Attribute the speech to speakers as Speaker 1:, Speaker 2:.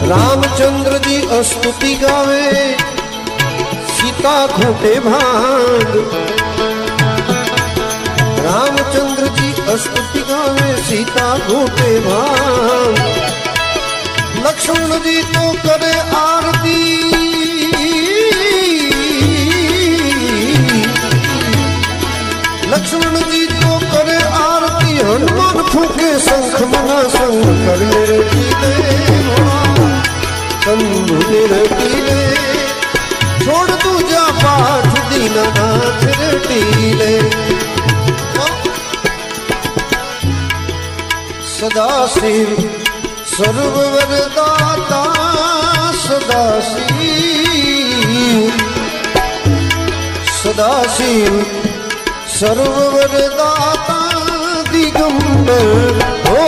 Speaker 1: रामचंद्र जी स्तुति गावे सीता खूटे भांग। रामचंद्र जी स्तुति गावे सीता खूटे भांग। लक्ष्मण जी तो करे आरती लक्ष्मण जी तो करे आरती। हनुमान फूके शंख मना संग कर मेरे शंभु टीले। छोड़ तू जा पाठ दीनानाथ टीले। सदाशिव सर्ववरदाता सदाशिव सदाशिव सर्ववरदाता दिगंबर हो